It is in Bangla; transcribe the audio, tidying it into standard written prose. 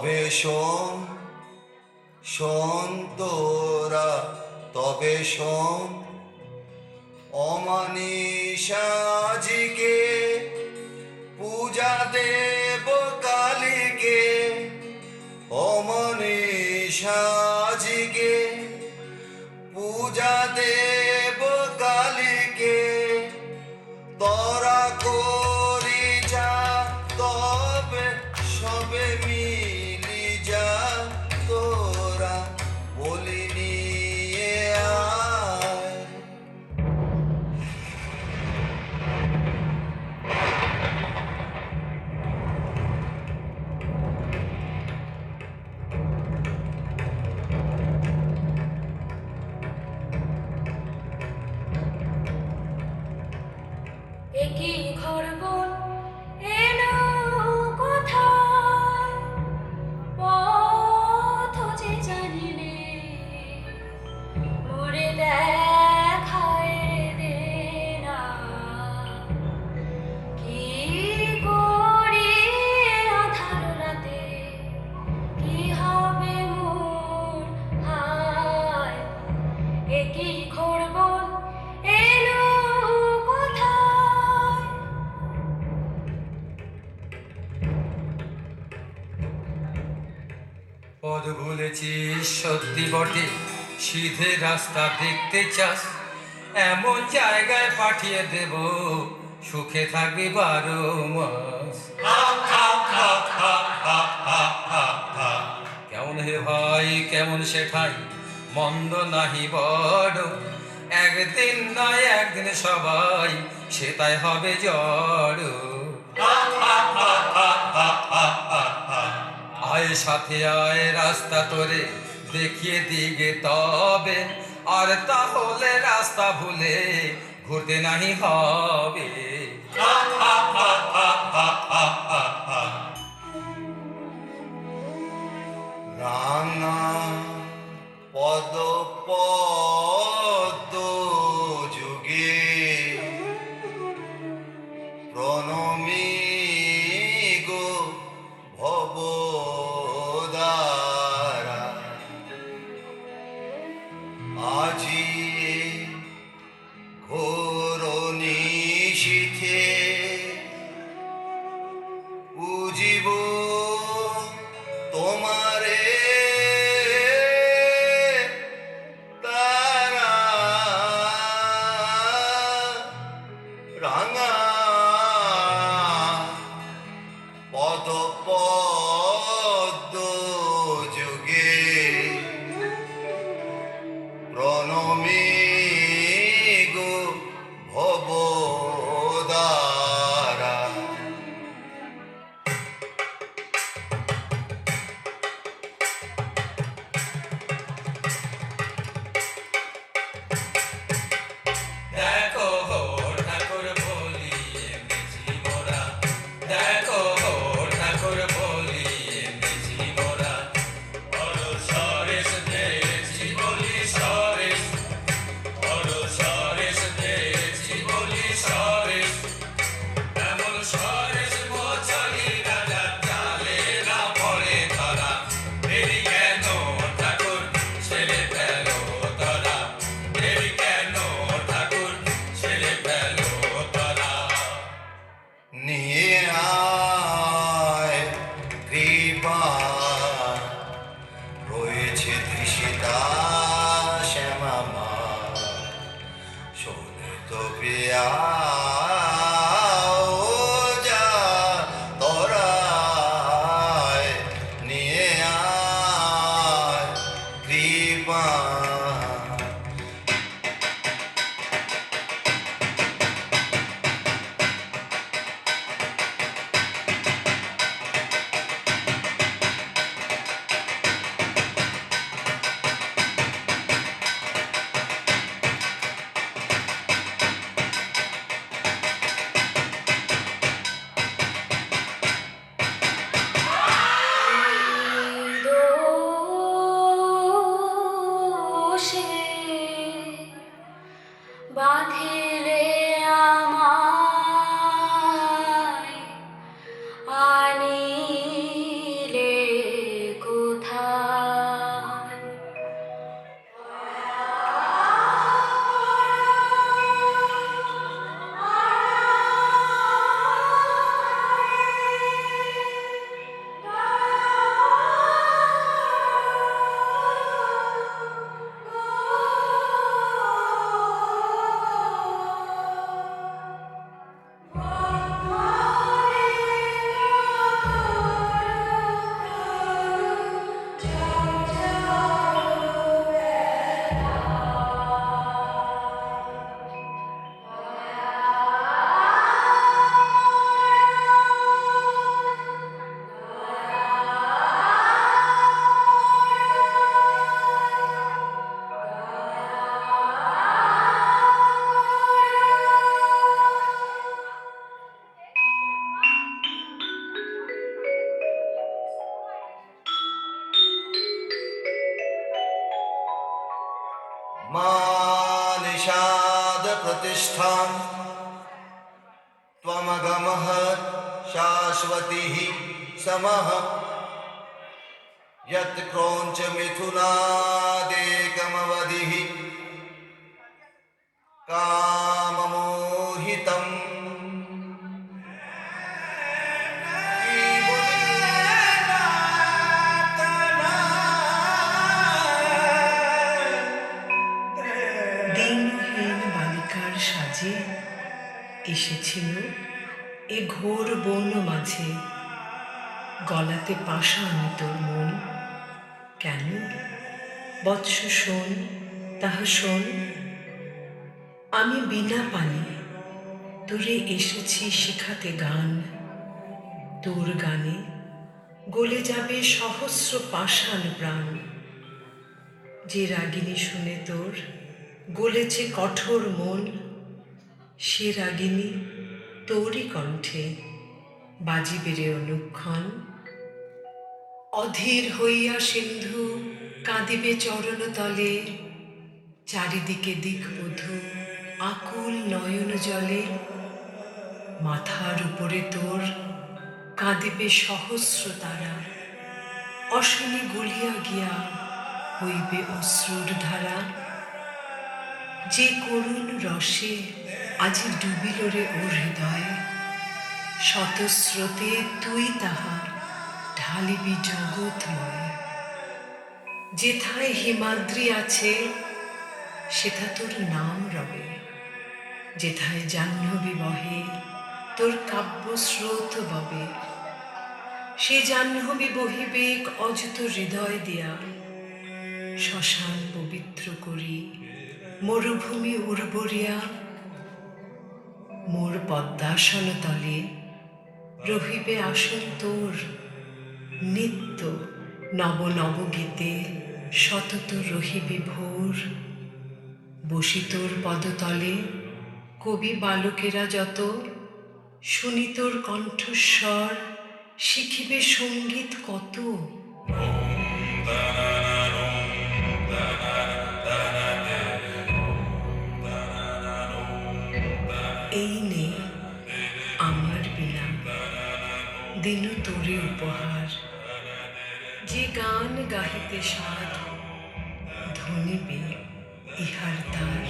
তবে শোন, শোন তোরা, তবে শোন, অমানিসাজিকে পূজা দেব কালীকে, অমানিসাজিকে পূজা দেব কালীকে। তোরা করি যা, তবে সবে মিলি যা, তোরা বলি নিয়ে আয়। একই খরগোল এলো কোথায়, পথ যে জানি নে, মোরে দেখায় দে না। কি করি আধার রাতে, কি হবে মোর হায়। একই খরগোল এলো কোথায়। পদ ভুলেছিস সত্যি বটে, সিধে রাস্তা দেখতে চাস, এমন জায়গায় পাঠিয়ে দেব, সুখে থাকবি 12 মাস। কেমন হে ভাই, কেমন সেঠাই, মন্দ নাহি বড়, একদিন নয় একদিন সবাই সেটাই হবে জড়। আয় সাথে আয়, রাস্তা তোরে দেখিয়ে দিগে তবে, আর তাহলে রাস্তা ভুলে ঘুরতে নাহি হবে। রাঙা পদ পদ্ম যুগে প্রণমী গো ভবদারা, আজি ঘোর নিশীথে পুজিব তোমারে তারা। রাঙা পদ পদ্ম যুগে প্রণমী গো ভবদারা। দেখো ঠাকুর বলি এনেছি মোরা, দেখো ঠাকুর বলি এনেছি মোরা, বড় সরেশ দিয়েছি বলি সরেশ, বড় সরেশ দিয়েছি বলি সরেশ, এমন সরেশ মচালি রাজা চালে না পড়ে ধরা, দেরি কেন ঠাকুর ছেলে ফেলো ধরা, দেরি কেন ঠাকুর ছেলে ফেলো ধরা। নিয়ে আয় কৃপা, রয়েছে তৃষিতা শ্যামা, শোনে তো প্রিয়া ও যা তোরা আয়, নিয়ে আয় কৃপা। দোষে বাঁধিলে আমায়, আনিলে নিষাদ প্রতিষ্ঠান ত্বমগমঃ শাশ্বতিঃ সমঃ यत् क्रौञ्च मिथुनादेकमवधिः काममोहितम् দিনহীন বালিকার সাজে এসেছিল এ ঘোর বন মাঝে, গলাতে পাষাণ তোর মন কেন? বৎস শোন, তাহা শোন। আমি বিনা পানি তোরে এসেছি শিখাতে গান, তোর গানে গলে যাবে সহস্র পাষাণ প্রাণ। যে রাগিনী শুনে তোর গলেছে কঠোর মন, সে রাগিনী তোরই কণ্ঠে বাজিবে রে অনুক্ষণ। অধীর হইয়া সিন্ধু কাঁদিবে চরণ তলে, চারিদিকে দিকবধূ আকুল নয়ন জলে। মাথার উপরে তোর কাঁদিবে সহস্র তারা, অশনি গলিয়া গিয়া হইবে অশ্রুর ধারা। যে করুণ রসে আজি ডুবিল রে ওর হৃদয়, শতস্রোতে তুই তাহা ঢালিবি জগৎময়। যেথায় হিমাদ্রি আছে সেথা তোর নাম রবে, যেথায় জাহ্নবী বহে তোর কাব্য স্রোত ববে। সে জাহ্নবী বহিবে অযুত হৃদয় দিয়া, শ্মশান পবিত্র করি মরুভূমি উর্বরিয়া। মোর পদ্মাসন তলে রহিবে আসন তোর, নিত্য নব নব গীতে সতত রহিবে ভোর। বসি তোর পদতলে কবি বালকেরা যত, শুনি তোর কণ্ঠস্বর শিখিবে সঙ্গীত কত। এই নে আমার বিনা দিনু তোরে উপহার, যে গান গাহিতে সাধ ধনিবে ইহার তার।